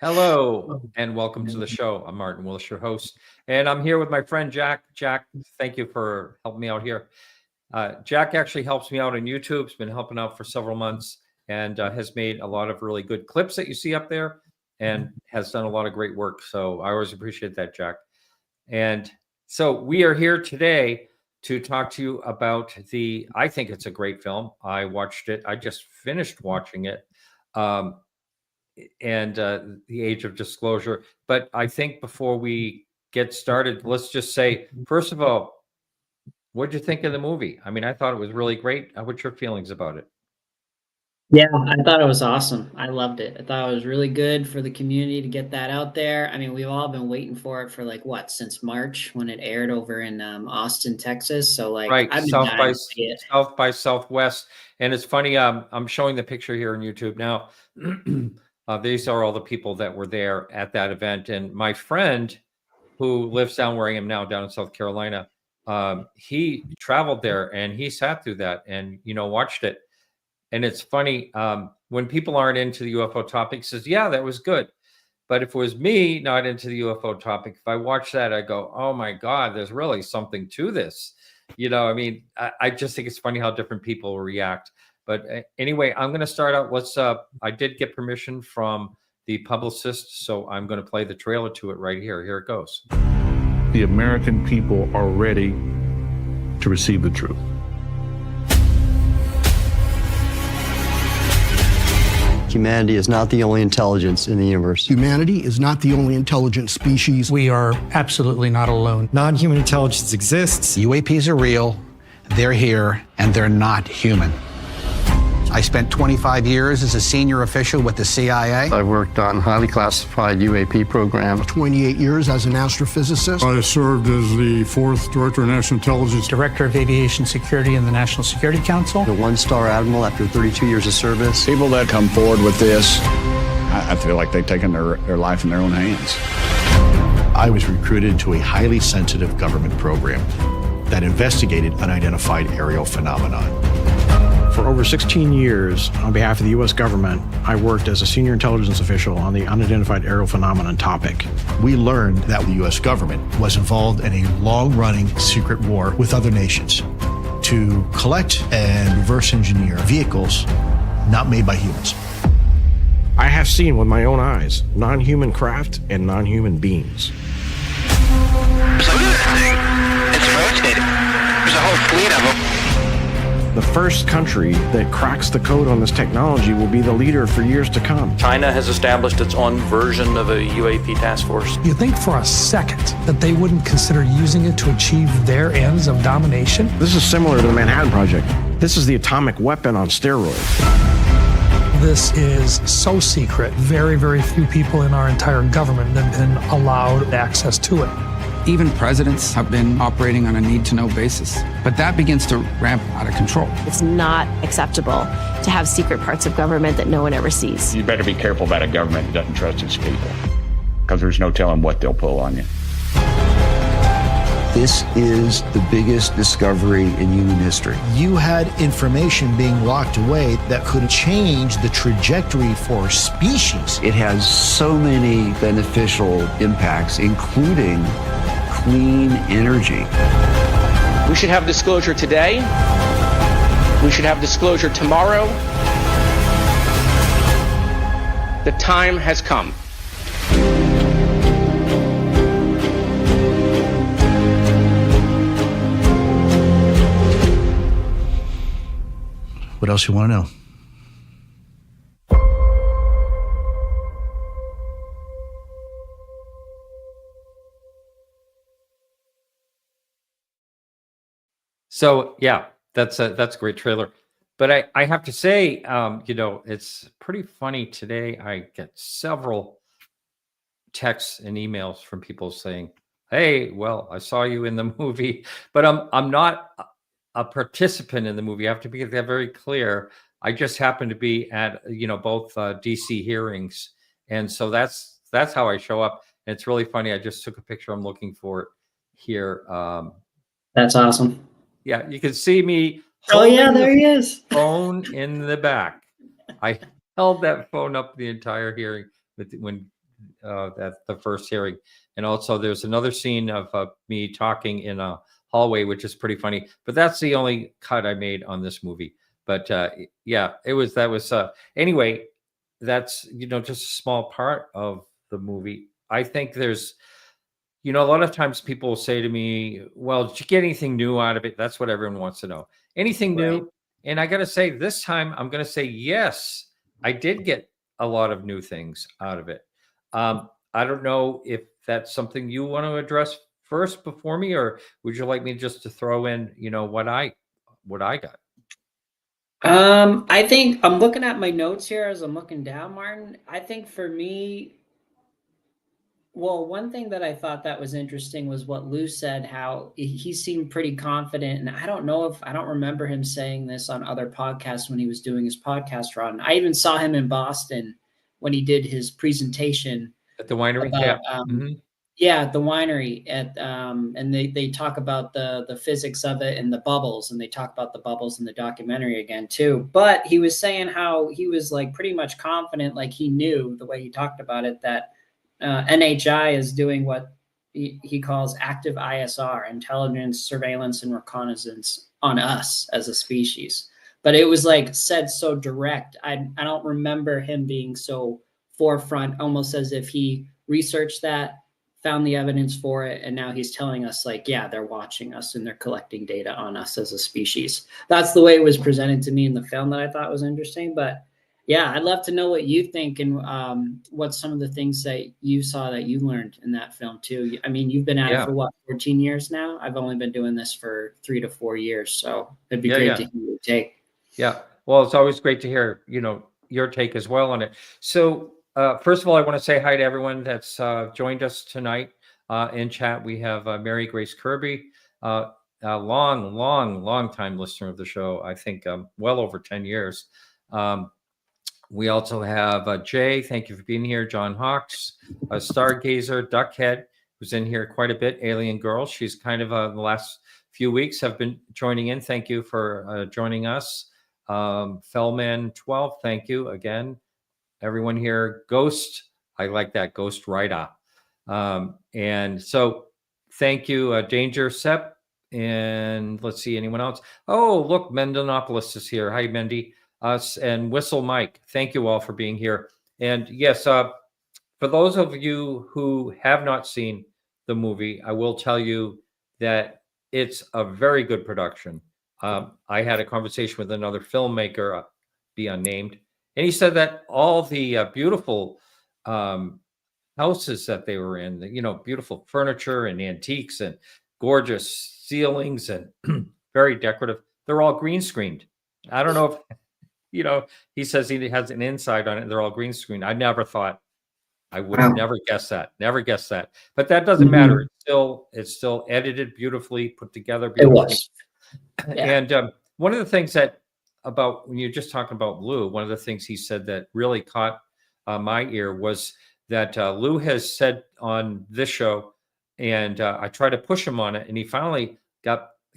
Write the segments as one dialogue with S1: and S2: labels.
S1: Hello and welcome to the show. I'm Martin Willis, your host, and I'm here with my friend Jack. Jack, thank you for helping me out here. Jack actually helps me out on YouTube. He's been helping out for several months and has made a lot of really good clips that you see up there and has done a lot of great work. So I always appreciate that, Jack. And so we are here today to talk to you about I think it's a great film. I watched it. I just finished watching it. And The Age of Disclosure. But I think before we get started, let's just say, first of all, what'd you think of the movie? I mean, I thought it was really great. What's your feelings about it?
S2: Yeah, I thought it was awesome. I loved it. I thought it was really good for the community to get that out there. I mean, we've all been waiting for it for since March when it aired over in Austin, Texas. So
S1: right,
S2: I've been
S1: South by
S2: to see it.
S1: South by Southwest. And it's funny, I'm showing the picture here on YouTube now. These are all the people that were there at that event. And my friend who lives down where I am now, down in South Carolina, he traveled there and he sat through that and, watched it. And it's funny, when people aren't into the UFO topic, says, yeah, that was good. But if it was me not into the UFO topic, if I watch that, I go, oh my God, there's really something to this. I just think it's funny how different people react. But anyway, I'm going to start out. I did get permission from the publicist, so I'm going to play the trailer to it right here. Here it goes.
S3: The American people are ready to receive the truth.
S4: Humanity is not the only intelligence in the universe.
S5: Humanity is not the only intelligent species.
S6: We are absolutely not alone.
S7: Non-human intelligence exists.
S8: UAPs are real, they're here, and they're not human. I spent 25 years as a senior official with the CIA.
S4: I've worked on highly classified UAP programs.
S5: 28 years as an astrophysicist.
S9: I served as the 4th Director of National Intelligence.
S6: Director of Aviation Security in the National Security Council.
S4: A one-star admiral after 32 years of service.
S3: People that come forward with this, I feel like they've taken their life in their own hands.
S10: I was recruited to a highly sensitive government program that investigated unidentified aerial phenomenon.
S7: For over 16 years, on behalf of the U.S. government, I worked as a senior intelligence official on the unidentified aerial phenomenon topic.
S10: We learned that the U.S. government was involved in a long-running secret war with other nations to collect and reverse engineer vehicles not made by humans.
S7: I have seen with my own eyes non-human craft and non-human beings.
S11: So look at that thing. It's rotating. There's a whole fleet of them.
S7: The first country that cracks the code on this technology will be the leader for years to come.
S12: China has established its own version of a UAP task force.
S6: You think for a second that they wouldn't consider using it to achieve their ends of domination?
S7: This is similar to the Manhattan Project. This is the atomic weapon on steroids.
S6: This is so secret. Very, very few people in our entire government have been allowed access to it.
S13: Even presidents have been operating on a need-to-know basis, but that begins to ramp out of control.
S14: It's not acceptable to have secret parts of government that no one ever sees.
S3: You better be careful about a government that doesn't trust its people, because there's no telling what they'll pull on you.
S4: This is the biggest discovery in human history.
S5: You had information being locked away that could change the trajectory for species.
S4: It has so many beneficial impacts, including clean energy.
S15: We should have disclosure today. We should have disclosure tomorrow. The time has come.
S10: What else you want to know?
S1: So yeah, that's a great trailer. But I have to say, it's pretty funny today. I get several texts and emails from people saying, "Hey, well, I saw you in the movie, but I'm not a participant in the movie." I have to make that very clear. I just happen to be at both DC hearings, and so that's how I show up. And it's really funny. I just took a picture. I'm looking for it here.
S2: That's awesome.
S1: Yeah, you can see me.
S2: Oh yeah, there he is.
S1: Phone in the back. I held that phone up the entire hearing when at the first hearing. And also, there's another scene of me talking in a hallway, which is pretty funny. But that's the only cut I made on this movie. But yeah, anyway. That's just a small part of the movie. I think there's a lot of times people will say to me, well, did you get anything new out of it? That's what everyone wants to know. Anything new? And I got to say, this time I'm going to say, yes, I did get a lot of new things out of it. I don't know if that's something you want to address first before me, or would you like me just to throw in, what I got?
S2: I think I'm looking at my notes here as I'm looking down, Martin. I think for me, well, one thing that I thought that was interesting was what Lou said, how he seemed pretty confident. And I don't remember him saying this on other podcasts when he was doing his podcast run. I even saw him in Boston when he did his presentation
S1: at the winery.
S2: About, yeah, at the winery and they talk about the physics of it and the bubbles, and they talk about the bubbles in the documentary again too. But he was saying how he was like pretty much confident, like he knew the way he talked about it, that NHI is doing what he calls active ISR, intelligence, surveillance, and reconnaissance on us as a species. But it was like said so direct. I don't remember him being so forefront, almost as if he researched that, found the evidence for it, and now he's telling us like, yeah, they're watching us and they're collecting data on us as a species. That's the way it was presented to me in the film that I thought was interesting. But yeah, I'd love to know what you think and what some of the things that you saw that you learned in that film too. I mean, you've been at it for what, 14 years now? I've only been doing this for 3 to 4 years. So it'd be great to hear your take.
S1: Yeah. Well, it's always great to hear, your take as well on it. So first of all, I want to say hi to everyone that's joined us tonight in chat. We have Mary Grace Kirby, a long time listener of the show. I think well over 10 years. We also have Jay. Thank you for being here. John Hawks, Stargazer, Duckhead, who's in here quite a bit. Alien Girl. She's kind of the last few weeks have been joining in. Thank you for joining us. Fellman 12. Thank you again. Everyone here. Ghost. I like that. Ghost Rider. And so thank you, Danger Sep. And let's see, anyone else? Oh, look, Mendonopoulos is here. Hi, Mendy. Us and Whistle Mike. Thank you all for being here. And yes, for those of you who have not seen the movie, I will tell you that it's a very good production. I had a conversation with another filmmaker, be unnamed, and he said that all the beautiful houses that they were in, beautiful furniture and antiques and gorgeous ceilings and very decorative, they're all green screened. I don't know if, he says he has an insight on it. They're all green screen. I never thought, I would have never guessed that. But that doesn't matter. It's still edited beautifully, put together beautifully. It was. Yeah. And one of the things that about when you're just talking about Lou, one of the things he said that really caught my ear was that Lou has said on this show, and I tried to push him on it, and he finally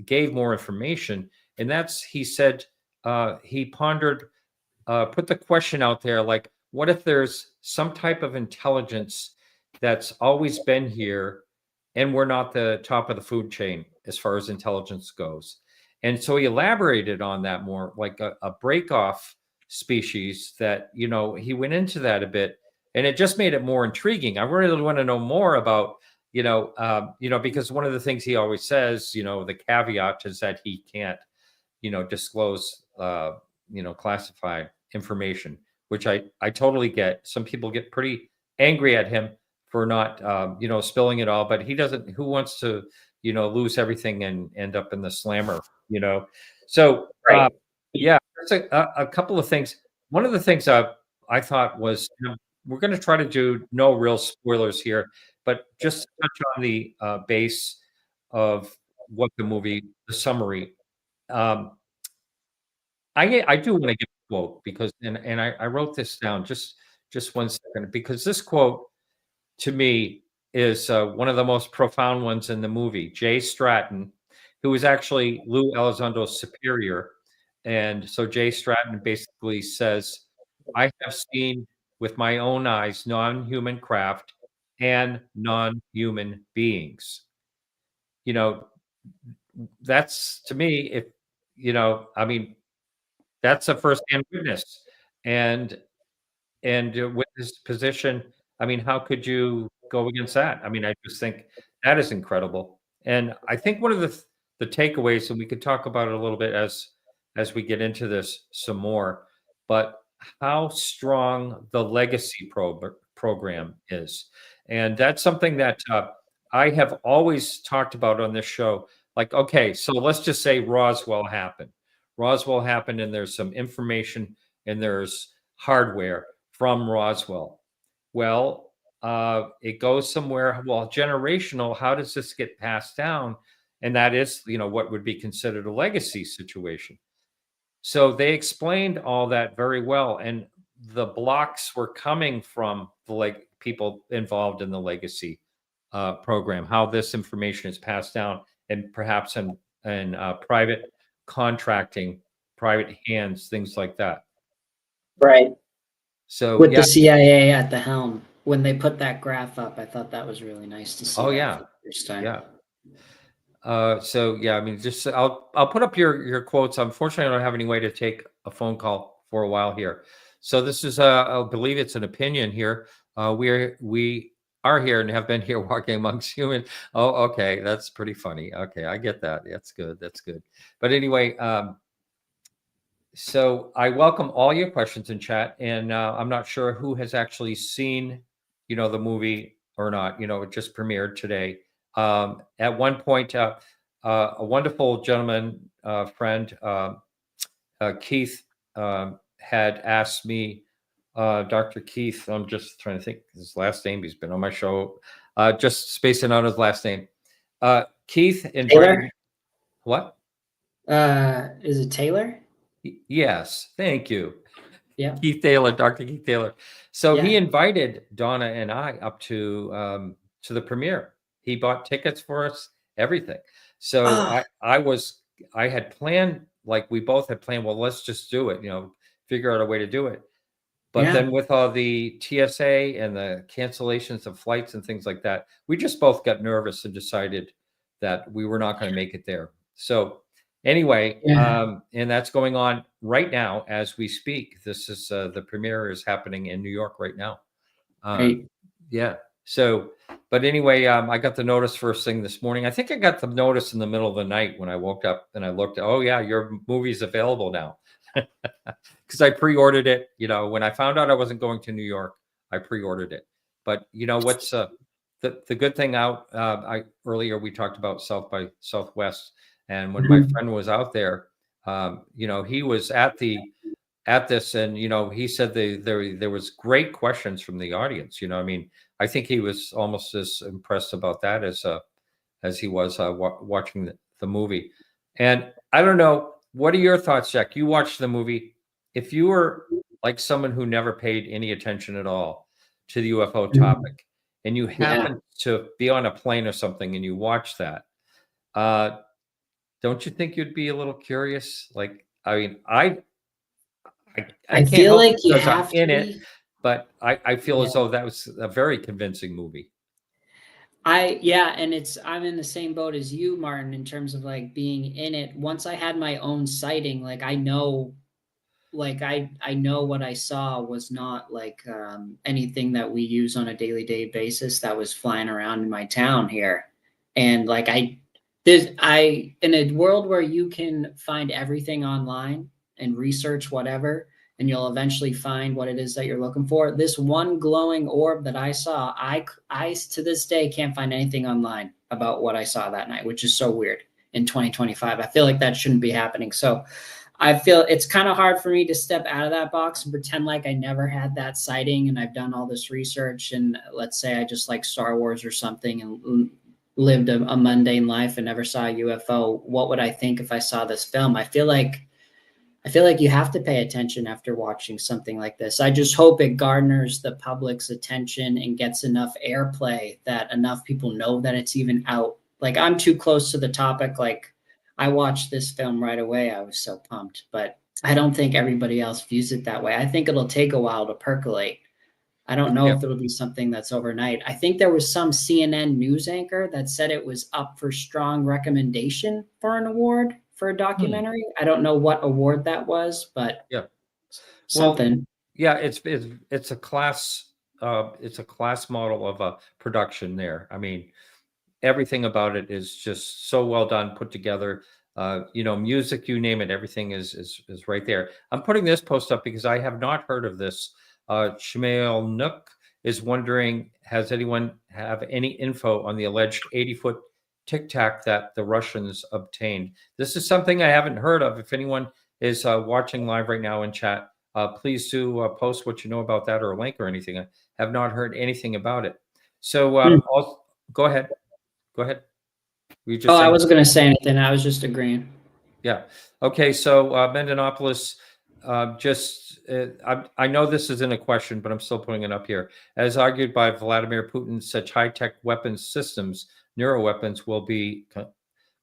S1: gave more information. And he said he pondered, put the question out there, like, what if there's some type of intelligence that's always been here and we're not the top of the food chain as far as intelligence goes? And so he elaborated on that more, like a break-off species that, he went into that a bit, and it just made it more intriguing. I really want to know more about, because one of the things he always says, the caveat is that he can't, disclose, classified information, which I totally get. Some people get pretty angry at him for not, spilling it all, but he doesn't. Who wants to, lose everything and end up in the slammer, So, yeah, there's a couple of things. One of the things I thought was, we're going to try to do no real spoilers here, but just to touch on the base of what the summary. I do want to give a quote because, and I wrote this down just 1 second, because this quote to me is one of the most profound ones in the movie. Jay Stratton, who is actually Lou Elizondo's superior. And so Jay Stratton basically says, I have seen with my own eyes non-human craft and non-human beings. You know, that's, to me, if, you know, I mean, that's a firsthand witness. And with this position, I mean, how could you go against that? I mean, I just think that is incredible. And I think one of the takeaways, and we could talk about it a little bit as we get into this some more, but how strong the legacy program is. And that's something that I have always talked about on this show. Like, okay, so let's just say Roswell happened. Roswell happened, and there's some information and there's hardware from Roswell. Well, it goes somewhere. Well, generational. How does this get passed down? And that is, you know, what would be considered a legacy situation. So they explained all that very well, and the blocks were coming from the people involved in the legacy program. How this information is passed down, and perhaps in private contracting, private hands, things like that.
S2: Right.
S1: So
S2: with the CIA at the helm, when they put that graph up, I thought that was really nice to see.
S1: Oh yeah,
S2: for the first time.
S1: Yeah. So yeah, I mean, just I'll put up your quotes. Unfortunately, I don't have any way to take a phone call for a while here. So this is I believe it's an opinion here. We are here and have been here walking amongst humans. Oh, okay, that's pretty funny. Okay, I get that. That's good. That's good. But anyway, so I welcome all your questions in chat, and I'm not sure who has actually seen, you know, the movie or not. You know, it just premiered today. At one point, a wonderful gentleman, friend, Keith, had asked me, Dr. Keith, I'm just trying to think his last name. He's been on my show, just spacing out his last name. Keith invited. What?
S2: Is it Taylor?
S1: Yes, thank you.
S2: Yeah,
S1: Keith Taylor, Dr. Keith Taylor. So he invited Donna and I up to the premiere. He bought tickets for us, everything. So I had planned, like we both had planned, well, let's just do it, you know, figure out a way to do it. But then with all the TSA and the cancellations of flights and things like that, we just both got nervous and decided that we were not going to make it there. So anyway, and that's going on right now as we speak. This is the premiere is happening in New York right now. Yeah. So, but anyway, I got the notice first thing this morning. I think I got the notice in the middle of the night when I woke up and I looked, oh yeah, your movie's available now. Because I pre-ordered it. You know, when I found out I wasn't going to New York, I pre-ordered it. But you know what's the good thing out? Earlier we talked about South by Southwest, and when my friend was out there, you know, he was at this, and you know, he said there was great questions from the audience. You know, I mean, I think he was almost as impressed about that as he was watching the movie. And I don't know. What are your thoughts, Jack? You watched the movie. If you were like someone who never paid any attention at all to the UFO topic, and you happen to be on a plane or something and you watch that, don't you think you'd be a little curious? Like, I mean, I can't
S2: feel like you
S1: because
S2: have
S1: I'm in
S2: to
S1: it, but I feel as though that was a very convincing movie.
S2: And I'm in the same boat as you, Martin, in terms of like being in it. Once I had my own sighting, like I know what I saw was not like anything that we use on a day basis that was flying around in my town here. And like in a world where you can find everything online and research whatever, and you'll eventually find what it is that you're looking for. This one glowing orb that I saw, I to this day can't find anything online about what I saw that night, which is so weird in 2025. I feel like that shouldn't be happening. So I feel it's kind of hard for me to step out of that box and pretend like I never had that sighting and I've done all this research. And let's say I just like Star Wars or something and lived a mundane life and never saw a UFO. What would I think if I saw this film? I feel like you have to pay attention after watching something like this. I just hope it garners the public's attention and gets enough airplay that enough people know that it's even out. Like, I'm too close to the topic. Like, I watched this film right away. I was so pumped, but I don't think everybody else views it that way. I think it'll take a while to percolate. I don't know if it'll be something that's overnight. I think there was some CNN news anchor that said it was up for strong recommendation for an award for a documentary. I don't know what award that was, but something.
S1: Well, yeah, it's a class model of a production there. I mean, everything about it is just so well done, put together. Music, you name it, everything is right there. I'm putting this post up because I have not heard of this. Shmael Nook is wondering, has anyone have any info on the alleged 80-foot Tic Tac that the Russians obtained? This is something I haven't heard of. If anyone is watching live right now in chat, please do post what you know about that or a link or anything. I have not heard anything about it. So go ahead. Go ahead.
S2: I wasn't going to say anything. I was just agreeing.
S1: Yeah. Okay. So Mendonopoulos, I know this isn't a question, but I'm still putting it up here. As argued by Vladimir Putin, such high-tech weapons systems, neuroweapons, will be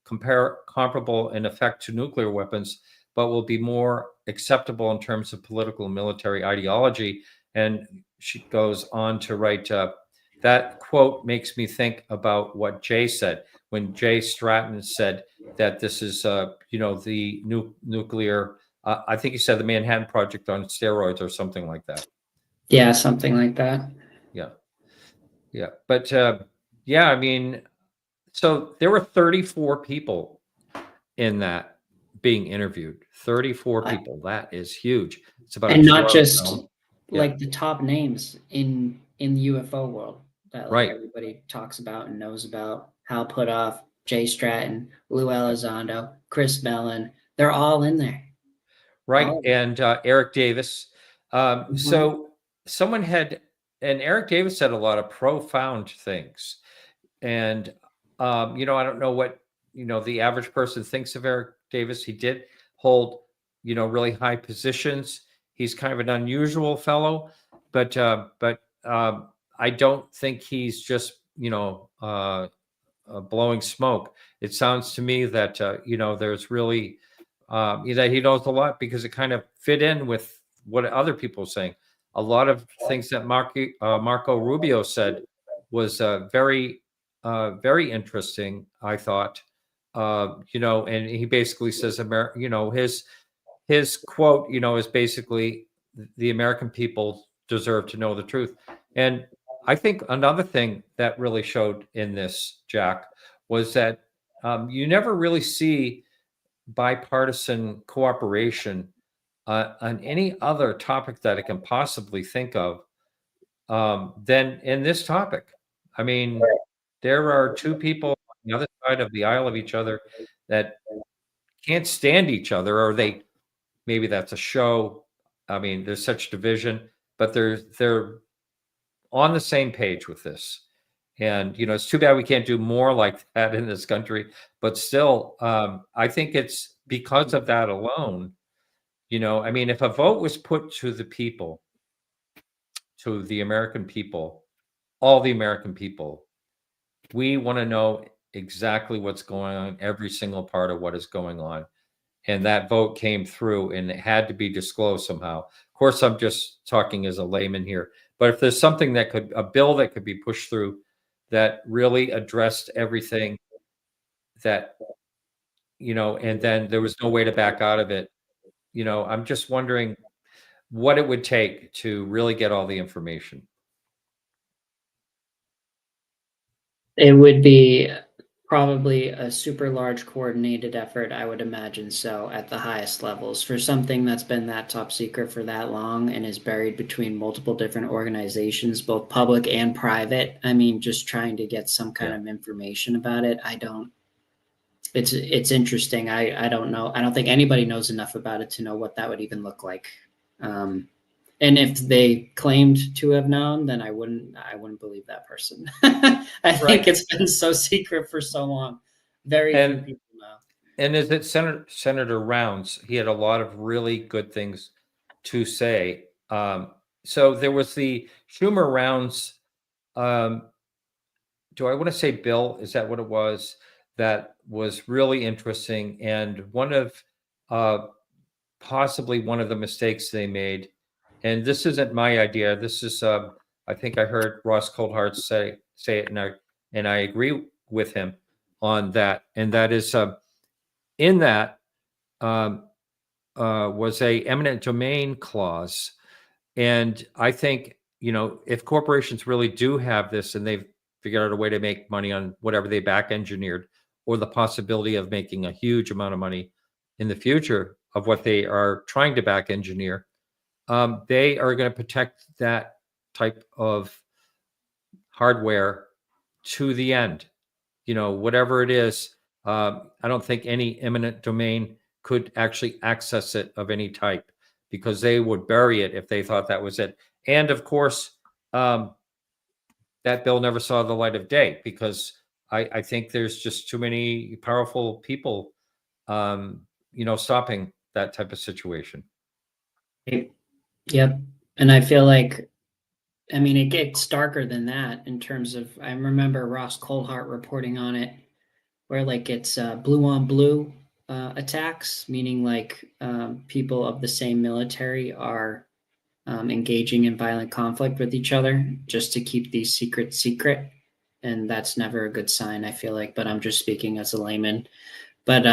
S1: comparable in effect to nuclear weapons, but will be more acceptable in terms of political and military ideology. And she goes on to write, that quote makes me think about what Jay said when Jay Stratton said that this is, the nuclear, I think he said the Manhattan Project on steroids or something like that.
S2: Yeah, something like that.
S1: Yeah. Yeah. But I mean, so there were 34 people in that being interviewed. 34 people. That is huge. It's about,
S2: and not just like the top names in the UFO world that everybody talks about and knows about. Hal Puthoff, Jay Stratton, Lou Elizondo, Chris Mellon. They're all in there.
S1: Right. And Eric Davis. So someone and Eric Davis said a lot of profound things. And, I don't know what, the average person thinks of Eric Davis. He did hold, really high positions. He's kind of an unusual fellow, but I don't think he's just, blowing smoke. It sounds to me that, there's really, that he knows a lot because it kind of fit in with what other people are saying. A lot of things that Marco Rubio said was very, very interesting, I thought. And he basically says, his quote, is basically the American people deserve to know the truth. And I think another thing that really showed in this, Jack, was that you never really see bipartisan cooperation on any other topic that I can possibly think of than in this topic. I mean, there are two people on the other side of the aisle of each other that can't stand each other, or maybe that's a show. I mean, there's such division, but they're on the same page with this. And, it's too bad we can't do more like that in this country. But still, I think it's because of that alone. I mean, if a vote was put to the people, to the American people, all the American people, we want to know exactly what's going on, every single part of what is going on. And that vote came through and it had to be disclosed somehow. Of course, I'm just talking as a layman here. But if there's something a bill that could be pushed through that really addressed everything that, and then there was no way to back out of it, I'm just wondering what it would take to really get all the information.
S2: It would be probably a super large coordinated effort, I would imagine so, at the highest levels for something that's been that top secret for that long and is buried between multiple different organizations, both public and private. I mean, just trying to get some kind of information about it. It's interesting. I don't know. I don't think anybody knows enough about it to know what that would even look like. And if they claimed to have known, then I wouldn't believe that person. I think it's been so secret for so long. Very few people know.
S1: And is it Senator Rounds? He had a lot of really good things to say. So there was the Schumer Rounds. Do I want to say bill? Is that what it was? That was really interesting. And one of possibly one of the mistakes they made, and this isn't my idea. This is I think I heard Ross Coldhart say it, and I agree with him on that. And that is in that was a eminent domain clause. And I think, if corporations really do have this and they've figured out a way to make money on whatever they back engineered, or the possibility of making a huge amount of money in the future of what they are trying to back engineer, they are going to protect that type of hardware to the end. Whatever it is, I don't think any eminent domain could actually access it of any type, because they would bury it if they thought that was it. And of course, that bill never saw the light of day, because I think there's just too many powerful people, stopping that type of situation.
S2: Yep. And I feel like, it gets darker than that in terms of, I remember Ross Coldhart reporting on it, where it's blue on blue attacks, meaning people of the same military are engaging in violent conflict with each other just to keep these secret. And that's never a good sign, I feel like, but I'm just speaking as a layman. But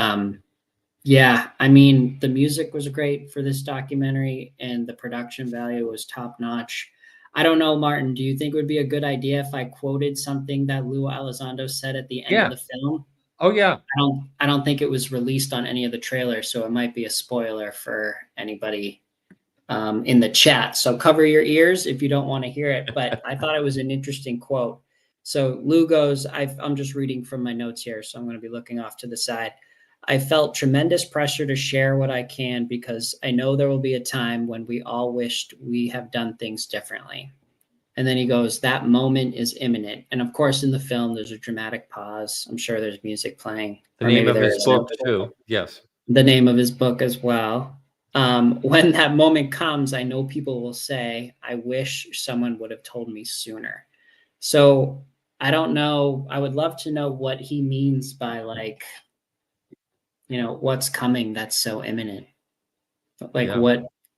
S2: yeah, the music was great for this documentary, and the production value was top notch. I don't know, Martin, do you think it would be a good idea if I quoted something that Lou Elizondo said at the end of the film?
S1: Oh yeah.
S2: I don't think it was released on any of the trailers, so it might be a spoiler for anybody in the chat. So cover your ears if you don't want to hear it, but I thought it was an interesting quote. So Lou goes, I'm just reading from my notes here, so I'm going to be looking off to the side. I felt tremendous pressure to share what I can, because I know there will be a time when we all wished we have done things differently. And then he goes, that moment is imminent. And of course, in the film, there's a dramatic pause. I'm sure there's music playing.
S1: The name of his book too. Yes.
S2: The name of his book as well. When that moment comes, I know people will say, I wish someone would have told me sooner. So I don't know. I would love to know what he means by what's coming that's so imminent.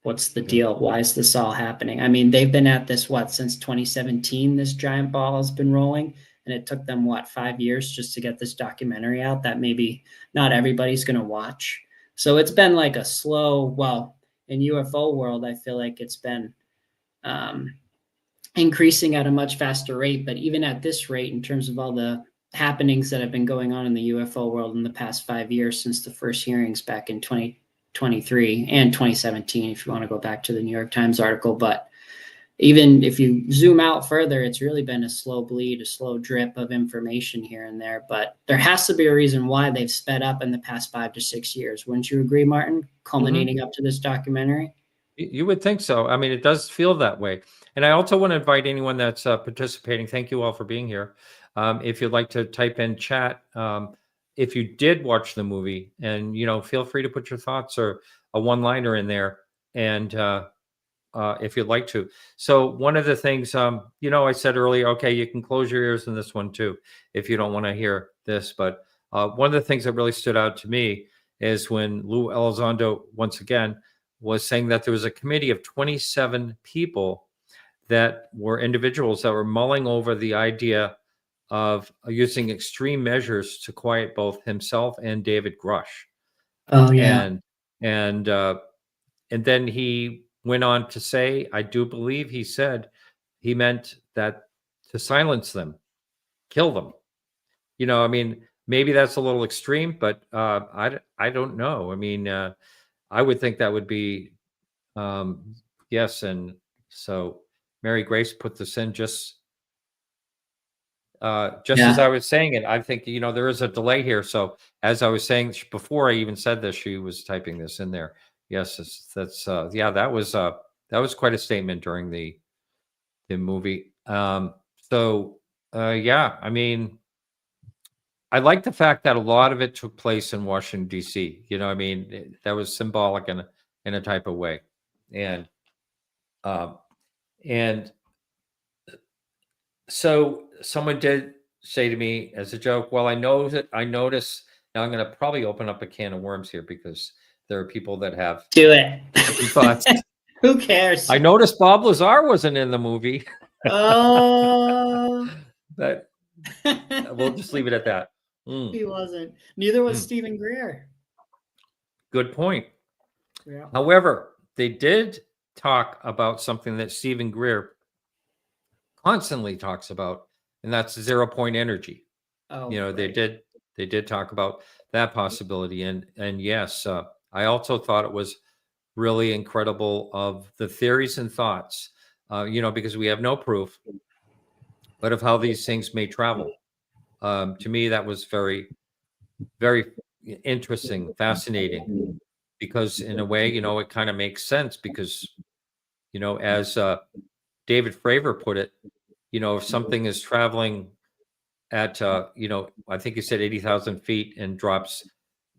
S2: What's the deal? Why is this all happening? They've been at this, since 2017, this giant ball has been rolling, and it took them 5 years just to get this documentary out that maybe not everybody's going to watch. So it's been a slow, in UFO world, I feel like it's been increasing at a much faster rate. But even at this rate, in terms of all the happenings that have been going on in the UFO world in the past 5 years, since the first hearings back in 2023 and 2017, if you want to go back to the New York Times article. But even if you zoom out further, it's really been a slow bleed, a slow drip of information here and there. But there has to be a reason why they've sped up in the past 5 to 6 years. Wouldn't you agree, Martin, culminating up to this documentary?
S1: You would think so. It does feel that way. And I also want to invite anyone that's participating. Thank you all for being here. If you'd like to type in chat, if you did watch the movie, and, feel free to put your thoughts or a one-liner in there. And if you'd like to. So one of the things, I said earlier, okay, you can close your ears in this one too, if you don't want to hear this. But one of the things that really stood out to me is when Lou Elizondo, once again, was saying that there was a committee of 27 people that were individuals that were mulling over the idea of using extreme measures to quiet both himself and David Grusch.
S2: Oh yeah.
S1: And then he went on to say, I do believe he said he meant that to silence them, kill them. Maybe that's a little extreme, but I don't know. I would think that would be yes. And so Mary Grace put this in just as I was saying it. I think, there is a delay here. So as I was saying before I even said this, she was typing this in there. Yes, that's that was quite a statement during the movie. I like the fact that a lot of it took place in Washington, D.C. That was symbolic in a type of way. And so someone did say to me as a joke, well, I notice, now I'm going to probably open up a can of worms here, because there are people that have
S2: do it
S1: thoughts.
S2: Who cares?
S1: I noticed Bob Lazar wasn't in the movie.
S2: Oh.
S1: But we'll just leave it at that.
S2: He wasn't. Neither was Stephen Greer.
S1: Good point.
S2: Yeah.
S1: However, they did talk about something that Stephen Greer constantly talks about, and that's 0 point energy.
S2: Oh,
S1: you know,
S2: right.
S1: they did talk about that possibility, and yes, I also thought it was really incredible of the theories and thoughts, you know, because we have no proof, but of how these things may travel. To me, that was very, very interesting, fascinating, because in a way, you know, it kind of makes sense because, you know, as David Fravor put it, you know, if something is traveling at, you know, I think he said 80,000 feet and drops,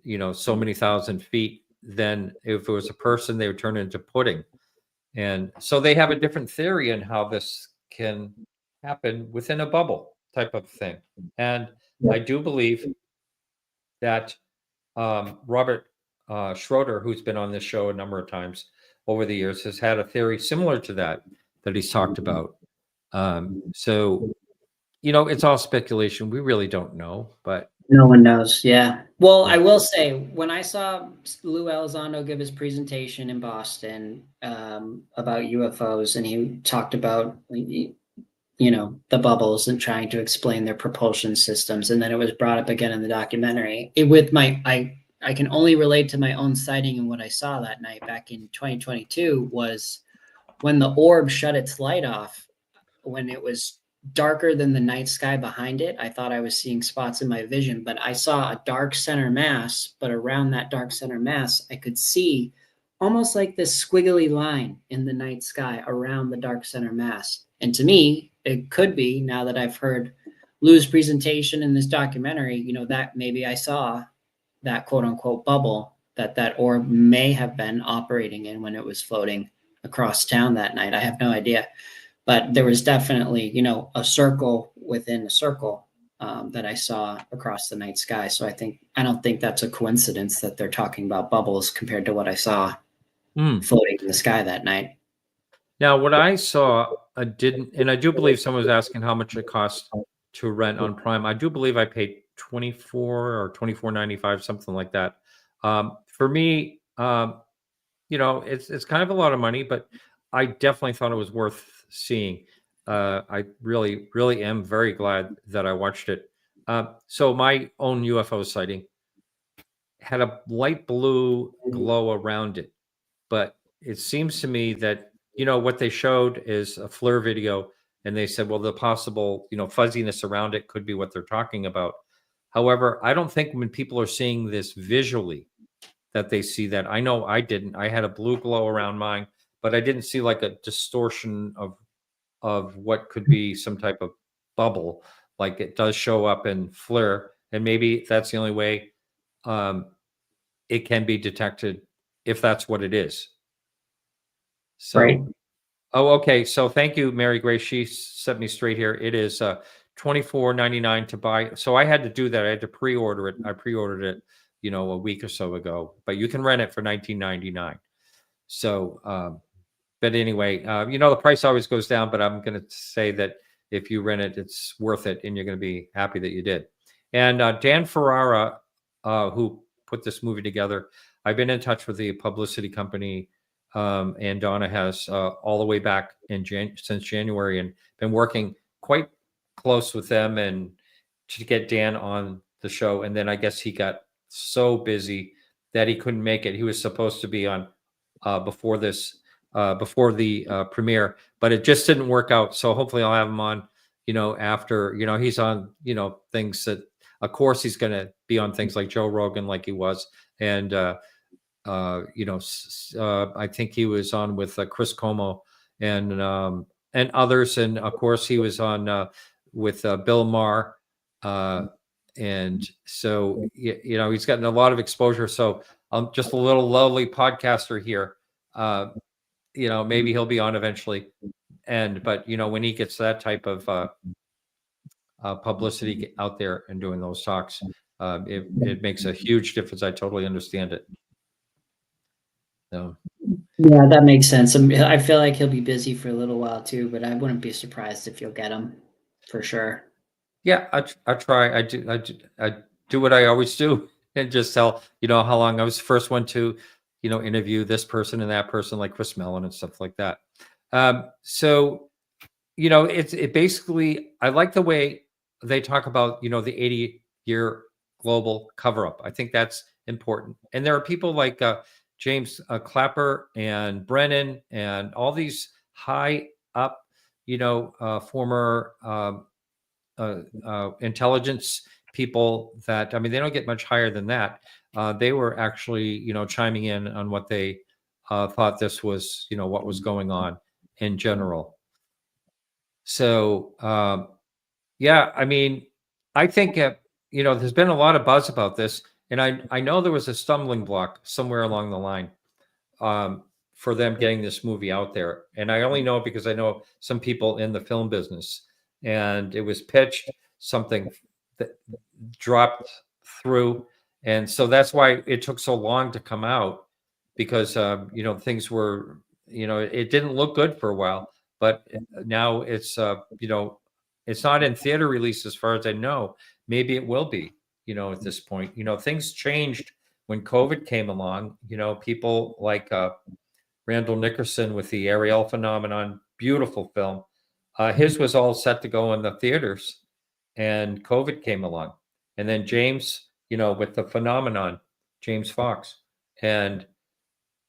S1: you know, so many thousand feet, then if it was a person, they would turn into pudding. And so they have a different theory on how this can happen within a bubble type of thing. And I do believe that Robert Schroeder, who's been on this show a number of times over the years, has had a theory similar to that he's talked about. So, you know, it's all speculation. We really don't know, but
S2: no one knows. Yeah. Well, I will say, when I saw Lou Elizondo give his presentation in Boston about UFOs, and he talked about, you know, the bubbles and trying to explain their propulsion systems, and then it was brought up again in the documentary. I can only relate to my own sighting, and what I saw that night back in 2022 was when the orb shut its light off, when it was darker than the night sky behind it. I thought I was seeing spots in my vision, but I saw a dark center mass, but around that dark center mass, I could see almost like this squiggly line in the night sky around the dark center mass. And to me, it could be, now that I've heard Lou's presentation in this documentary, you know, that maybe I saw that quote unquote bubble that orb may have been operating in when it was floating across town that night. I have no idea. But there was definitely, you know, a circle within a circle that I saw across the night sky. So I don't think that's a coincidence that they're talking about bubbles compared to what I saw floating in the sky that night.
S1: Now, what I saw, I didn't, and I do believe someone was asking how much it cost to rent on Prime. I do believe I paid $24 or $24.95, something like that. For me, you know, it's kind of a lot of money, but I definitely thought it was worth seeing. I really, really am very glad that I watched it. So my own UFO sighting had a light blue glow around it, but it seems to me that, you know, what they showed is a FLIR video, and they said, well, the possible, you know, fuzziness around it could be what they're talking about. However, I don't think when people are seeing this visually that they see that. I know I didn't. I had a blue glow around mine, but I didn't see like a distortion of what could be some type of bubble, like it does show up in FLIR, and maybe that's the only way it can be detected, if that's what it is. So,
S2: right.
S1: Oh, okay. So thank you, Mary Grace. She set me straight here. It is $24.99 to buy. So I had to do that. I had to pre-order it. I pre-ordered it, you know, a week or so ago. But you can rent it for $19.99. So, but anyway, you know, the price always goes down. But I'm going to say that if you rent it, it's worth it, and you're going to be happy that you did. And Dan Ferrara, who put this movie together, I've been in touch with the publicity company. And Donna has all the way back in since January, and been working quite close with them and to get Dan on the show. And then I guess he got so busy that he couldn't make it. He was supposed to be on before the premiere, but it just didn't work out. So hopefully I'll have him on, you know, after, you know, he's on, you know, things that, of course, he's going to be on things like Joe Rogan, like he was. And, you know, I think he was on with Chris Como and others, and of course he was on with Bill Maher, and so you know, he's gotten a lot of exposure. So I'm just a little lowly podcaster here. You know, maybe he'll be on eventually, but you know, when he gets that type of publicity out there and doing those talks, it makes a huge difference. I totally understand it. So,
S2: Yeah, that makes sense. I feel like he'll be busy for a little while too, but I wouldn't be surprised if you'll get him for sure.
S1: Yeah, I try. I do what I always do and just tell, how long I was the first one to, interview this person and that person, like Chris Mellon and stuff like that. So, it basically, I like the way they talk about, the 80-year global cover-up. I think that's important. And there are people like James Clapper and Brennan and all these high up, former intelligence people that, I mean, they don't get much higher than that. They were actually, chiming in on what they thought this was, what was going on in general. So, yeah, I mean, I think, there's been a lot of buzz about this, and I know there was a stumbling block somewhere along the line for them getting this movie out there. And I only know because I know some people in the film business, and it was pitched, something that dropped through. And so that's why it took so long to come out, because, things were, it didn't look good for a while, but now it's, it's not in theater release as far as I know. Maybe it will be, at this point. Things changed when COVID came along. People like Randall Nickerson with the Ariel phenomenon, beautiful film. His was all set to go in the theaters, and COVID came along. And then James, with the phenomenon, James Fox. And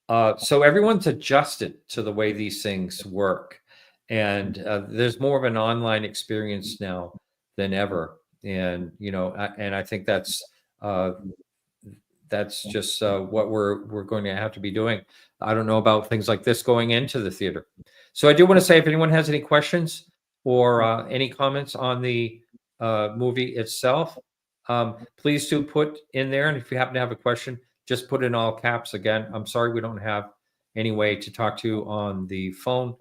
S1: so everyone's adjusted to the way these things work. And there's more of an online experience now than ever. And, and I think that's just what we're going to have to be doing. I don't know about things like this going into the theater. So I do want to say, if anyone has any questions or any comments on the movie itself, please do put in there. And if you happen to have a question, just put in all caps. Again, I'm sorry we don't have any way to talk to you on the phone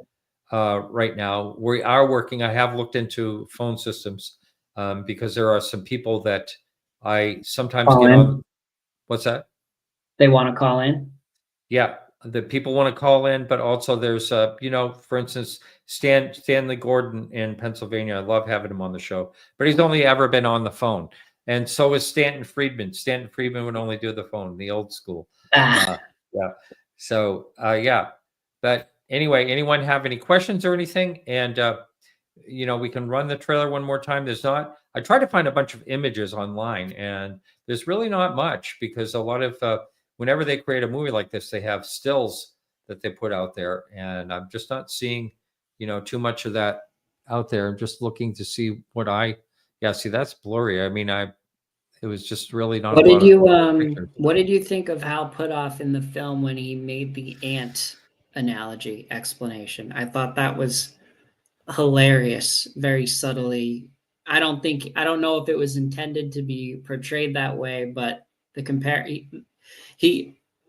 S1: right now. We are working. I have looked into phone systems because there are some people that I sometimes get on. What's that?
S2: They want to call in?
S1: Yeah, the people want to call in, but also there's, for instance, Stanley Gordon in Pennsylvania. I love having him on the show, but he's only ever been on the phone. And so is Stanton Friedman. Stanton Friedman would only do the phone, the old school. Yeah. So, yeah. But anyway, anyone have any questions or anything? And, we can run the trailer one more time. I tried to find a bunch of images online, and there's really not much, because a lot of, whenever they create a movie like this, they have stills that they put out there. And I'm just not seeing, too much of that out there. I'm just looking to see see, that's blurry. I mean, it was just really not.
S2: What did you think of Hal Puthoff in the film when he made the ant analogy explanation? I thought that was hilarious, very subtly. I don't know if it was intended to be portrayed that way, but I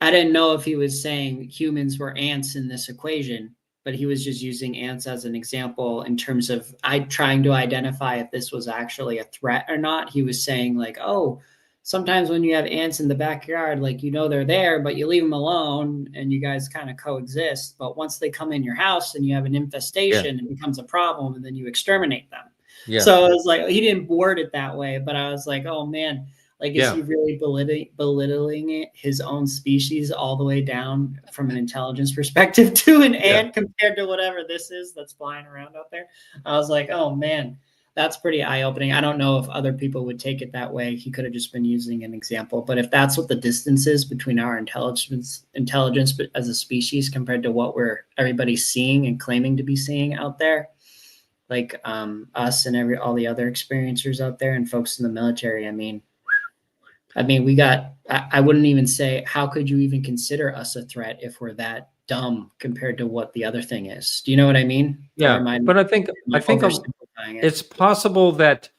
S2: didn't know if he was saying humans were ants in this equation, but he was just using ants as an example in terms of trying to identify if this was actually a threat or not. He was saying like, oh, sometimes when you have ants in the backyard, like, they're there, but you leave them alone and you guys kind of coexist. But once they come in your house and you have an infestation, it becomes a problem, and then you exterminate them. Yeah. So I was like, he didn't word it that way, but I was like, oh man, like, is he really belittling his own species all the way down from an intelligence perspective to an ant compared to whatever this is that's flying around out there? I was like, oh man, that's pretty eye-opening. I don't know if other people would take it that way. He could have just been using an example. But if that's what the distance is between our intelligence as a species compared to what everybody's seeing and claiming to be seeing out there, like us and all the other experiencers out there and folks in the military, I mean, we got, I wouldn't even say, how could you even consider us a threat if we're that dumb compared to what the other thing is? Do you know what I mean?
S1: Yeah, but I think it's possible that,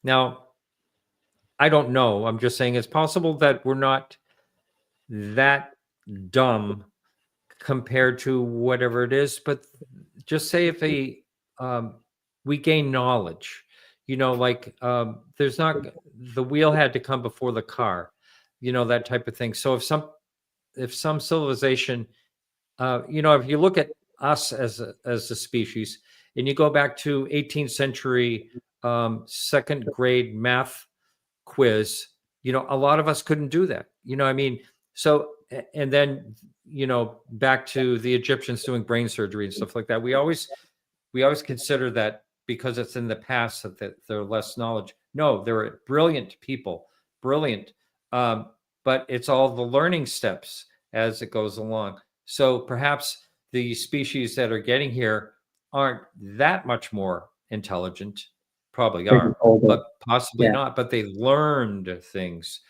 S1: now, I don't know. I'm just saying it's possible that we're not that dumb compared to whatever it is. But just say if we gain knowledge, there's not, the wheel had to come before the car, that type of thing. So if some civilization if you look at us as a species, and you go back to 18th century second grade math quiz, a lot of us couldn't do that. So, and then, back to the Egyptians doing brain surgery and stuff like that. We always consider that because it's in the past that they're less knowledge. No, they're brilliant people, brilliant. But it's all the learning steps as it goes along. So perhaps the species that are getting here aren't that much more intelligent, probably are, but possibly not. But they learned things.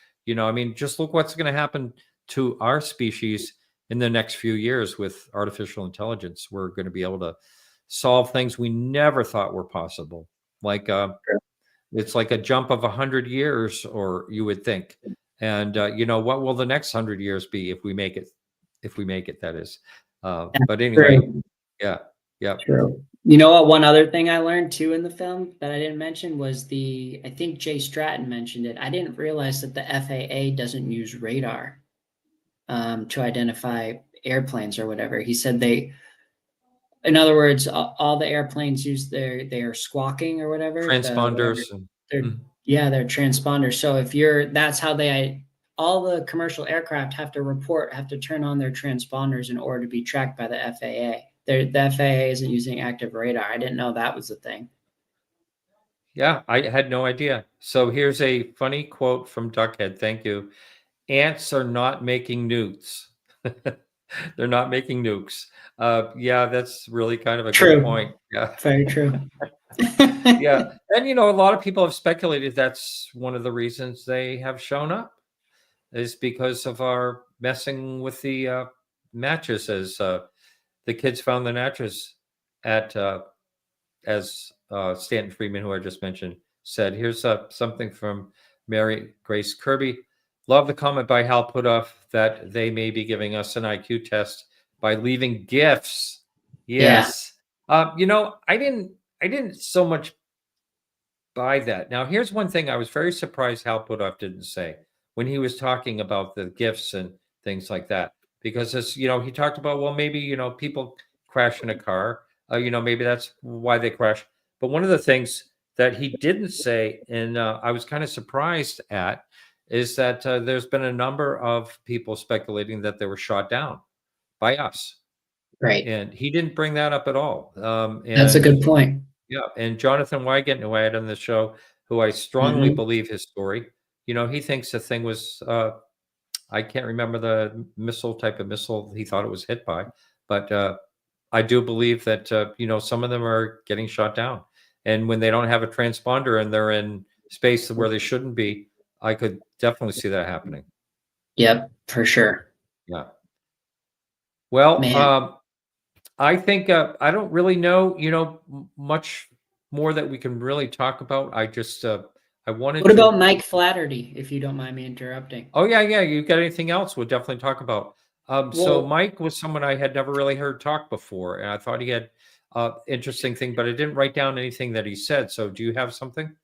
S1: Just look what's going to happen to our species in the next few years with artificial intelligence. We're going to be able to solve things we never thought were possible. Like it's like a jump of 100 years, or you would think. And what will the next 100 years be if we make it? If we make it, that is. But anyway, yeah.
S2: True. You know what? One other thing I learned too in the film that I didn't mention was I think Jay Stratton mentioned it. I didn't realize that the FAA doesn't use radar to identify airplanes or whatever. He said in other words, all the airplanes use their squawking or whatever.
S1: Transponders.
S2: They're transponders. So that's how all the commercial aircraft have to turn on their transponders in order to be tracked by the FAA. The FAA isn't using active radar. I didn't know that was a thing.
S1: Yeah, I had no idea. So here's a funny quote from Duckhead. Thank you. Ants are not making nukes. They're not making nukes. Yeah, that's really kind of a good point. Yeah,
S2: very true.
S1: Yeah, and a lot of people have speculated that's one of the reasons they have shown up is because of our messing with the mattresses. The kids found the mattress at, as Stanton Friedman, who I just mentioned, said. Here's something from Mary Grace Kirby. Love the comment by Hal Puthoff that they may be giving us an IQ test by leaving gifts. Yes. Yeah. I didn't so much buy that. Now, here's one thing I was very surprised Hal Puthoff didn't say when he was talking about the gifts and things like that. Because he talked about, well, maybe, people crash in a car, maybe that's why they crash. But one of the things that he didn't say, and I was kind of surprised at, is that there's been a number of people speculating that they were shot down by us.
S2: Right.
S1: And he didn't bring that up at all.
S2: That's a good point.
S1: Yeah. And Jonathan Wygant, who I had on the show, who I strongly believe his story, he thinks the thing was, I can't remember the type of missile he thought it was hit by, but I do believe that, some of them are getting shot down. And when they don't have a transponder and they're in space where they shouldn't be, I could definitely see that happening.
S2: Yep, for sure.
S1: Yeah. Well, I think I don't really know, much more that we can really talk about. I just I wanted.
S2: What about Mike Flattery, if you don't mind me interrupting?
S1: Oh yeah. You got anything else? We'll definitely talk about. So Mike was someone I had never really heard talk before, and I thought he had interesting thing, but I didn't write down anything that he said. So do you have something?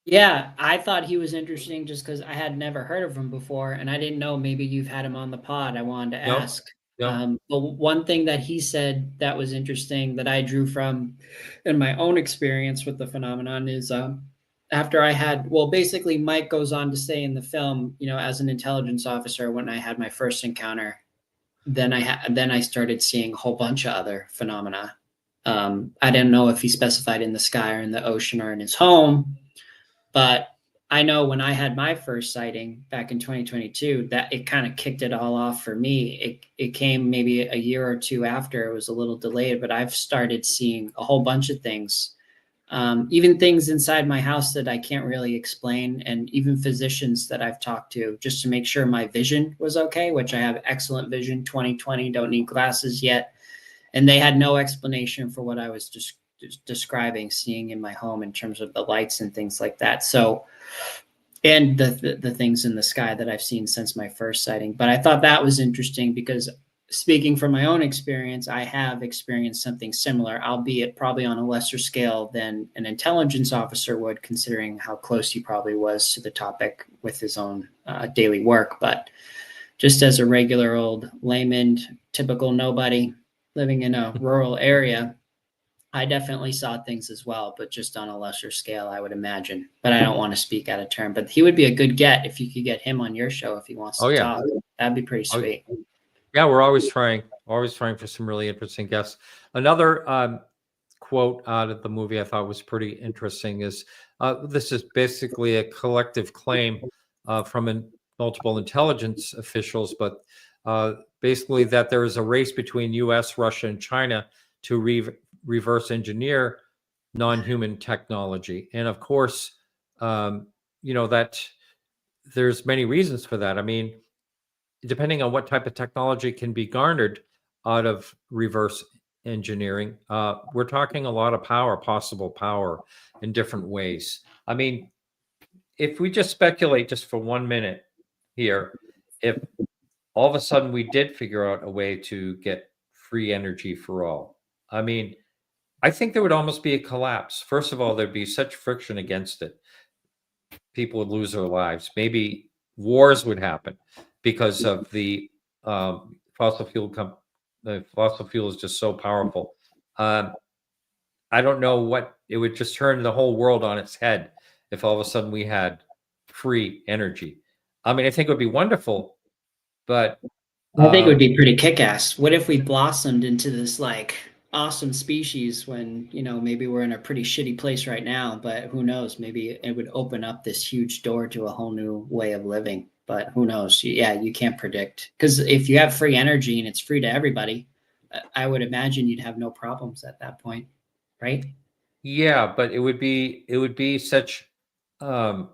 S2: Yeah, I thought he was interesting just because I had never heard of him before, and I didn't know maybe you've had him on the pod. I wanted to ask. But one thing that he said that was interesting that I drew from in my own experience with the phenomenon is after I had, basically Mike goes on to say in the film, as an intelligence officer, when I had my first encounter, then I started seeing a whole bunch of other phenomena. I didn't know if he specified in the sky or in the ocean or in his home, but I know when I had my first sighting back in 2022, that it kind of kicked it all off for me. It came maybe a year or two after. It was a little delayed, but I've started seeing a whole bunch of things, even things inside my house that I can't really explain, and even physicians that I've talked to just to make sure my vision was okay, which I have excellent vision, 20/20, don't need glasses yet. And they had no explanation for what I was just describing, seeing in my home in terms of the lights and things like that. So, and the things in the sky that I've seen since my first sighting. But I thought that was interesting because, speaking from my own experience, I have experienced something similar, albeit probably on a lesser scale than an intelligence officer would, considering how close he probably was to the topic with his own daily work. But just as a regular old layman, typical nobody living in a rural area, I definitely saw things as well, but just on a lesser scale, I would imagine. But I don't want to speak out of turn. But he would be a good get if you could get him on your show if he wants to talk. That'd be pretty sweet.
S1: Yeah, we're always trying for some really interesting guests. Another quote out of the movie I thought was pretty interesting is this is basically a collective claim from multiple intelligence officials, but basically that there is a race between US, Russia, and China to reverse engineer non-human technology. And of course, that there's many reasons for that. I mean, depending on what type of technology can be garnered out of reverse engineering, we're talking a lot of possible power in different ways. I mean, if we just speculate just for 1 minute here, if all of a sudden we did figure out a way to get free energy for all, I mean, I think there would almost be a collapse. First of all, there'd be such friction against it. People would lose their lives. Maybe wars would happen because of the fossil fuel. The fossil fuel is just so powerful. I don't know what it would just turn the whole world on its head if all of a sudden we had free energy. I mean, I think it would be wonderful, but
S2: I think it would be pretty kick-ass. What if we blossomed into this like awesome species when, maybe we're in a pretty shitty place right now, but who knows, maybe it would open up this huge door to a whole new way of living. But who knows? Yeah, you can't predict. Because if you have free energy and it's free to everybody, I would imagine you'd have no problems at that point, right?
S1: Yeah, but it would be such a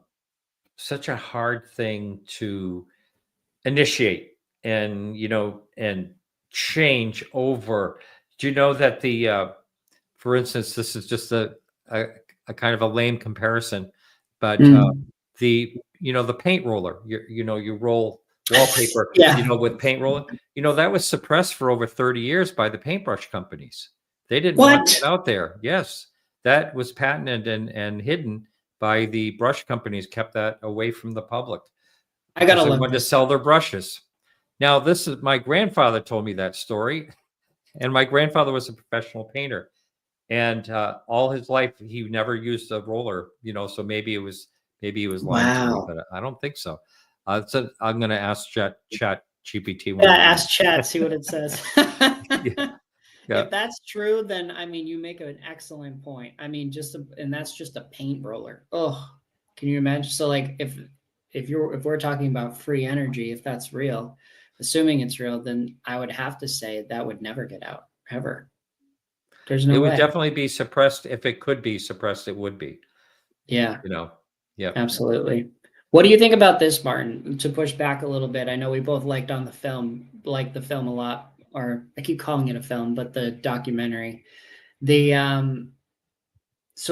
S1: hard thing to initiate and change over. Do you know that for instance, this is just a kind of a lame comparison, but the paint roller, you roll wallpaper, with paint roller, that was suppressed for over 30 years by the paintbrush companies. They didn't want it out there. Yes, that was patented and hidden by the brush companies, kept that away from the public.
S2: I gotta
S1: look to sell their brushes. Now, this is my grandfather told me that story, and my grandfather was a professional painter, and all his life he never used a roller. So maybe he was lying to me, but I don't think so. So I'm going to ask Chat GPT.
S2: Yeah, ask Chat, see what it says.
S1: Yeah.
S2: If that's true, then I mean, you make an excellent point. I mean, and that's just a paint roller. Oh, can you imagine? So, like, if we're talking about free energy, if that's real, assuming it's real, then I would have to say that would never get out ever. There's no way.
S1: It would definitely be suppressed. If it could be suppressed, it would be.
S2: Yeah.
S1: Yeah.
S2: Absolutely. What do you think about this, Martin? To push back a little bit, I know we both liked the film a lot. Or I keep calling it a film, but the documentary. So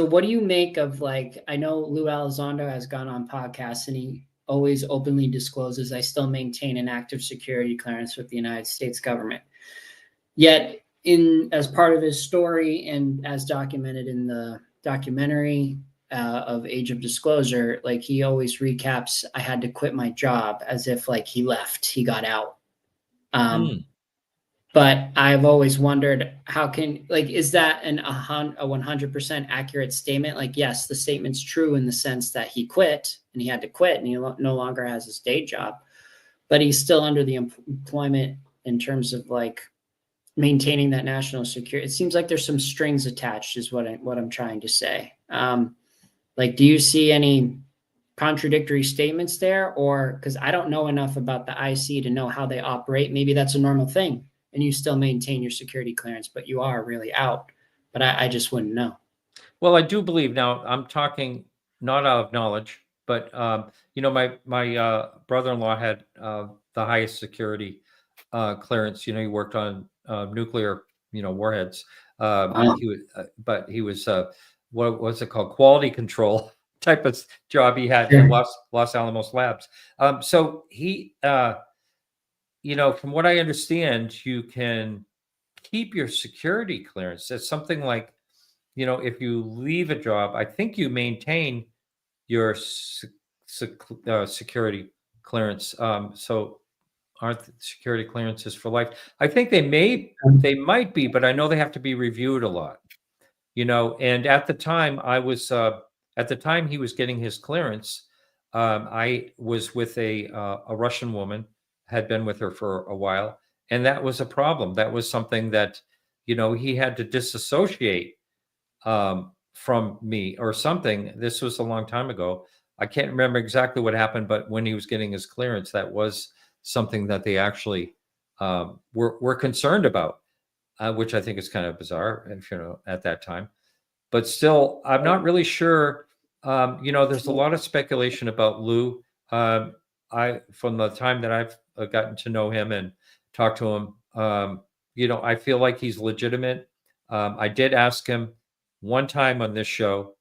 S2: what do you make of, like, I know Lou Elizondo has gone on podcasts and he always openly discloses, I still maintain an active security clearance with the United States government. Yet as part of his story and as documented in the documentary of Age of Disclosure, like, he always recaps, I had to quit my job, as if like he got out. But I've always wondered, is that a 100% accurate statement? Like, yes, the statement's true in the sense that he quit and he had to quit and he no longer has his day job, but he's still under the employment in terms of like maintaining that national security. It seems like there's some strings attached is what I'm trying to say. Like, do you see any contradictory statements there? Or, because I don't know enough about the IC to know how they operate. Maybe that's a normal thing and you still maintain your security clearance, but you are really out. But I just wouldn't know.
S1: Well, I do believe, now I'm talking not out of knowledge, but my brother-in-law had the highest security clearance. He worked on nuclear warheads. He was what was it called, quality control type of job he had in Los Alamos Labs. So he from what I understand, you can keep your security clearance. It's something like, if you leave a job, I think you maintain your security clearance. So aren't security clearances for life. I think they might be, but I know they have to be reviewed a lot. And at the time he was getting his clearance, I was with a Russian woman, had been with her for a while, and that was a problem. That was something that, he had to disassociate from me or something. This was a long time ago. I can't remember exactly what happened, but when he was getting his clearance, that was something that they actually were concerned about, which I think is kind of bizarre, at that time. But still, I'm not really sure. There's a lot of speculation about Lou. From the time that I've gotten to know him and talked to him, I feel like he's legitimate. I did ask him one time on this show.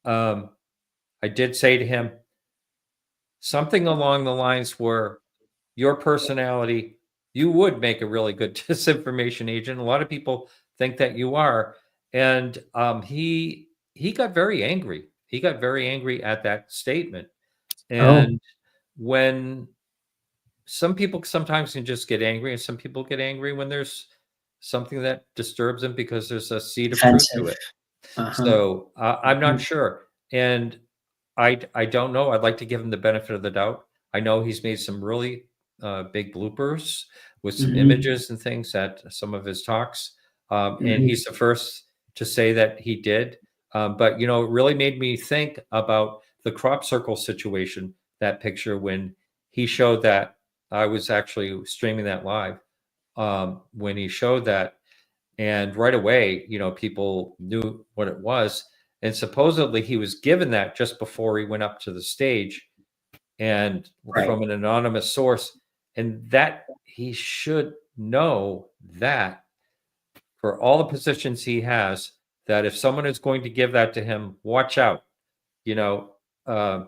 S1: I did say to him something along the lines where your personality, you would make a really good disinformation agent. A lot of people think that you are. And he got very angry. He got very angry at that statement. And when some people sometimes can just get angry, and some people get angry when there's something that disturbs them because there's a seed of truth to it. So I'm not sure. And I don't know. I'd like to give him the benefit of the doubt. I know he's made some really big bloopers with some images and things at some of his talks. And he's the first to say that he did. But, it really made me think about the crop circle situation, that picture, when he showed that. I was actually streaming that live when he showed that. And right away, people knew what it was. And supposedly he was given that just before he went up to the stage, and from an anonymous source. And that he should know that for all the positions he has, that if someone is going to give that to him, watch out,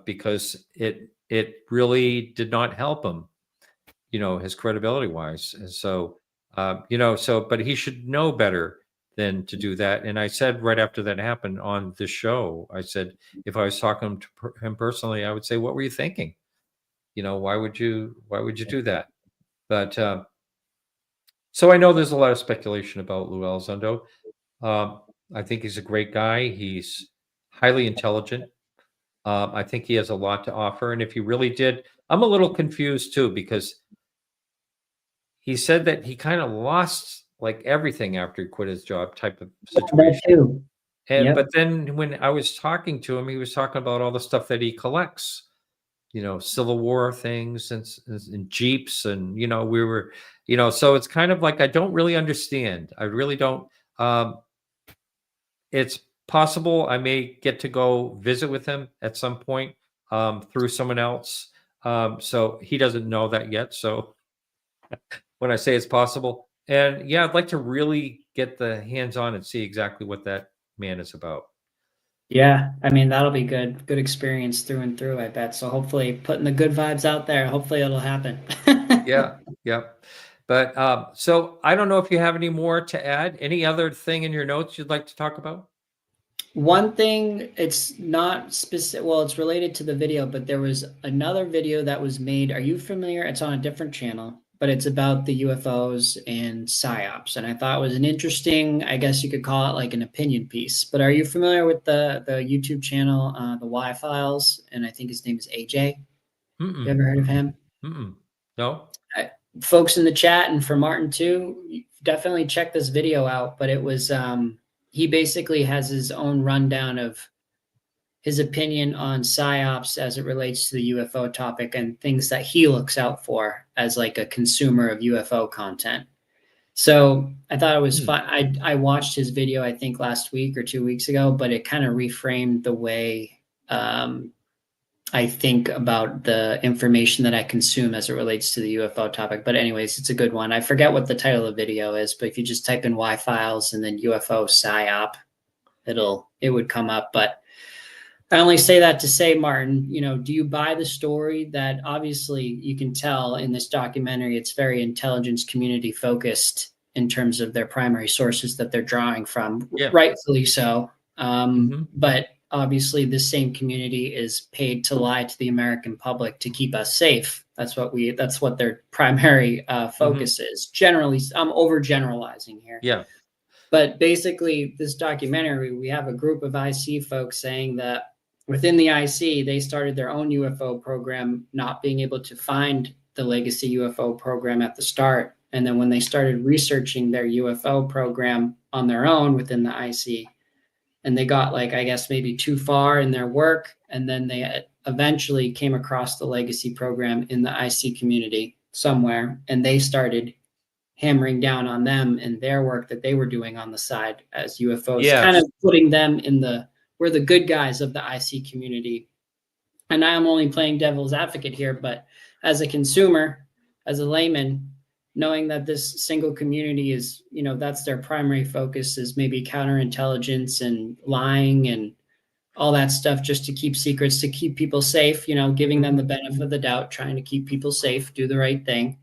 S1: because it really did not help him, his credibility wise. And so, but he should know better than to do that. And I said right after that happened on the show, I said, if I was talking to him personally, I would say, what were you thinking? Why would you do that? But so I know there's a lot of speculation about Lou Elizondo. I think he's a great guy. He's highly intelligent. I think he has a lot to offer. And if he really did, I'm a little confused too, because he said that he kind of lost like everything after he quit his job, type of situation. And but then when I was talking to him, he was talking about all the stuff that he collects, Civil War things and Jeeps, and we were, so it's kind of like I don't really understand. I really don't. It's possible I may get to go visit with him at some point through someone else. So he doesn't know that yet. So when I say it's possible, and yeah, I'd like to really get the hands-on and see exactly what that man is about.
S2: Yeah, I mean, that'll be good experience through and through, I bet. So hopefully putting the good vibes out there, hopefully it'll happen.
S1: Yeah. But so I don't know if you have any more to add. Any other thing in your notes you'd like to talk about?
S2: One thing, it's not specific, well, it's related to the video, but there was another video that was made. Are you familiar? It's on a different channel, but it's about the UFOs and PSYOPs. And I thought it was an interesting, I guess you could call it like an opinion piece. But are you familiar with the YouTube channel, the Y Files? And I think his name is AJ. You ever heard of him?
S1: No.
S2: Folks in the chat, and for Martin too, definitely check this video out. But it was, he basically has his own rundown of his opinion on PSYOPs as it relates to the UFO topic and things that he looks out for as like a consumer of UFO content. So I thought it was fun. I watched his video, I think last week or 2 weeks ago, but it kind of reframed the way I think about the information that I consume as it relates to the UFO topic. But anyways, it's a good one. I forget what the title of the video is, but if you just type in Y Files and then UFO PSYOP, it would come up. But I only say that to say, Martin, do you buy the story that obviously you can tell in this documentary, it's very intelligence community focused in terms of their primary sources that they're drawing from, rightfully so. But obviously the same community is paid to lie to the American public to keep us safe. That's what their primary focus is. Generally, I'm overgeneralizing here.
S1: Yeah.
S2: But basically, this documentary, we have a group of IC folks saying that within the IC, they started their own UFO program, not being able to find the legacy UFO program at the start. And then when they started researching their UFO program on their own within the IC, and they got like, I guess, maybe too far in their work, and then they eventually came across the legacy program in the IC community somewhere, and they started hammering down on them and their work that they were doing on the side as UFOs, kind of putting them in we're the good guys of the IC community. And I'm only playing devil's advocate here, but as a consumer, as a layman, knowing that this single community is, that's their primary focus, is maybe counterintelligence and lying and all that stuff, just to keep secrets, to keep people safe, giving them the benefit of the doubt, trying to keep people safe, do the right thing.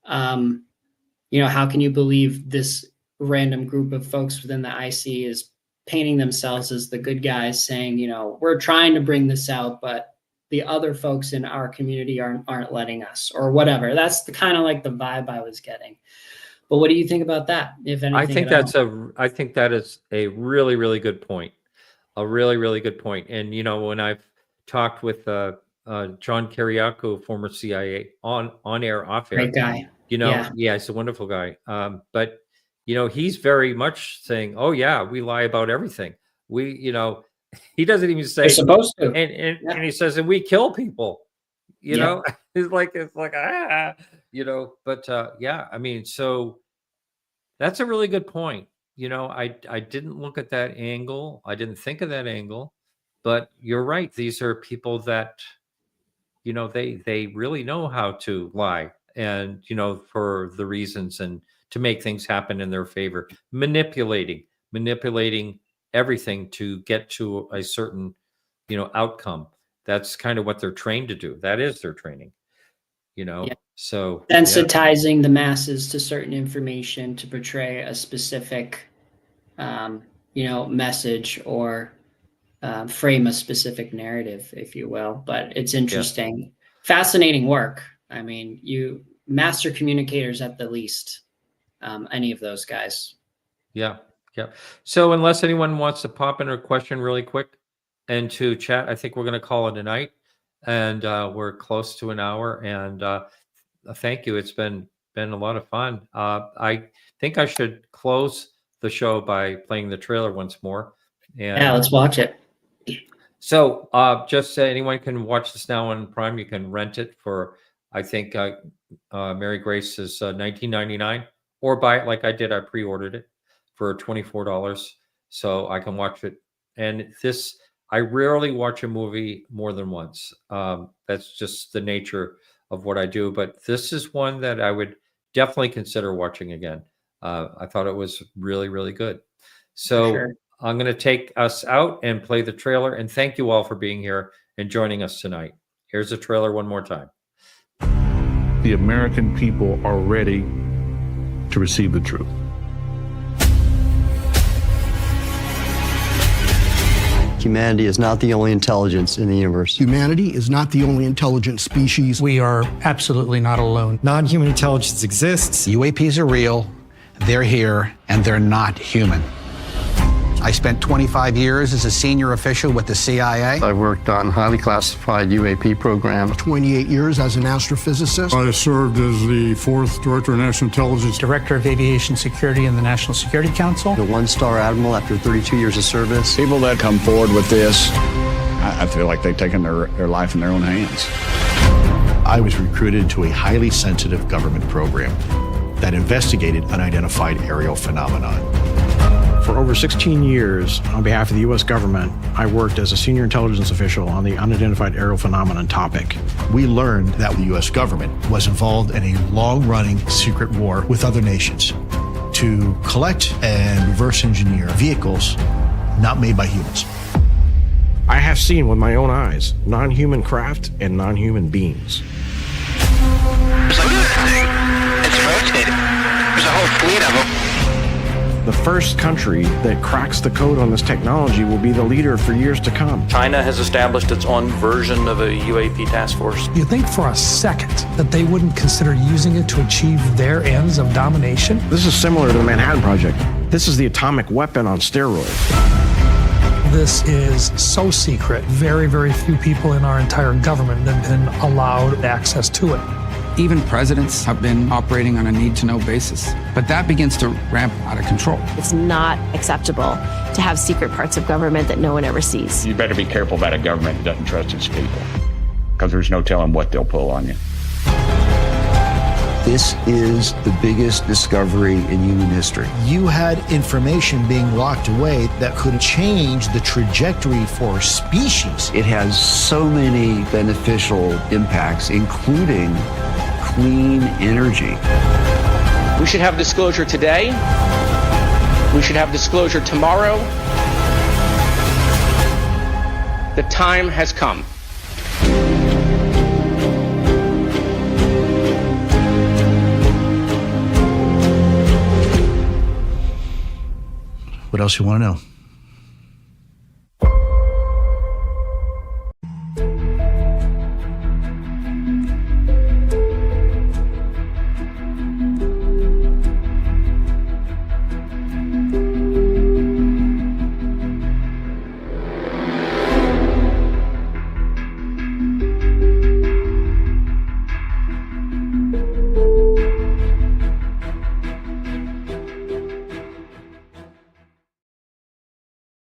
S2: How can you believe this random group of folks within the IC is painting themselves as the good guys, saying, we're trying to bring this out, but the other folks in our community aren't letting us, or whatever. That's the kind of like the vibe I was getting. But what do you think about that, if anything?
S1: I think that is a really, really good point. A really, really good point. And, when I've talked with John Kiriakou, former CIA, on air, off air.
S2: Great guy.
S1: Yeah, he's a wonderful guy. But, he's very much saying, oh, yeah, we lie about everything. He doesn't even say,
S2: they're supposed to.
S1: And he says, and we kill people, know, it's like, but I mean, so that's a really good point. I didn't look at that angle. I didn't think of that angle, but you're right. These are people that, they really know how to lie, and, for the reasons, and to make things happen in their favor, manipulating everything to get to a certain, outcome. That's kind of what they're trained to do. That is their training, so
S2: sensitizing the masses to certain information to portray a specific, message, or frame a specific narrative, if you will. But it's interesting, fascinating work. I mean, you master communicators at the least, any of those guys.
S1: Yeah. So unless anyone wants to pop in a question really quick and to chat, I think we're going to call it a night, and we're close to an hour. And thank you. It's been a lot of fun. I think I should close the show by playing the trailer once more. And,
S2: let's watch it.
S1: So just anyone can watch this now on Prime. You can rent it for, I think, Mary Grace is $19.99, or buy it like I did. I pre-ordered it for $24, so I can watch it. And I rarely watch a movie more than once. That's just the nature of what I do. But this is one that I would definitely consider watching again. I thought it was really, really good. So sure. I'm going to take us out and play the trailer. And thank you all for being here and joining us tonight. Here's the trailer one more time.
S16: The American people are ready to receive the truth.
S4: Humanity is not the only intelligence in the universe.
S5: Humanity is not the only intelligent species.
S6: We are absolutely not alone.
S17: Non-human intelligence exists.
S8: UAPs are real, they're here, and they're not human. I spent 25 years as a senior official with the CIA.
S4: I worked on highly classified UAP programs.
S5: 28 years as an astrophysicist.
S9: I served as the 4th Director of National Intelligence.
S6: Director of Aviation Security in the National Security Council.
S4: The 1-star admiral after 32 years of service.
S3: People that come forward with this, I feel like they've taken their life in their own hands.
S10: I was recruited to a highly sensitive government program that investigated unidentified aerial phenomenon.
S7: For over 16 years, on behalf of the U.S. government, I worked as a senior intelligence official on the unidentified aerial phenomenon topic.
S10: We learned that the U.S. government was involved in a long-running secret war with other nations to collect and reverse engineer vehicles not made by humans.
S7: I have seen with my own eyes non-human craft and non-human beings.
S11: So look at that thing. It's rotating. There's a whole fleet of them.
S7: The first country that cracks the code on this technology will be the leader for years to come.
S12: China has established its own version of a UAP task force.
S6: You think for a second that they wouldn't consider using it to achieve their ends of domination?
S7: This is similar to the Manhattan Project. This is the atomic weapon on steroids.
S6: This is so secret, very, very few people in our entire government have been allowed access to it.
S13: Even presidents have been operating on a need-to-know basis. But that begins to ramp out of control.
S14: It's not acceptable to have secret parts of government that no one ever sees.
S3: You better be careful about a government that doesn't trust its people, because there's no telling what they'll pull on you.
S18: This is the biggest discovery in human history.
S5: You had information being locked away that could change the trajectory for species.
S18: It has so many beneficial impacts, including clean energy.
S15: We should have disclosure today. We should have disclosure tomorrow. The time has come.
S10: What else you want to know?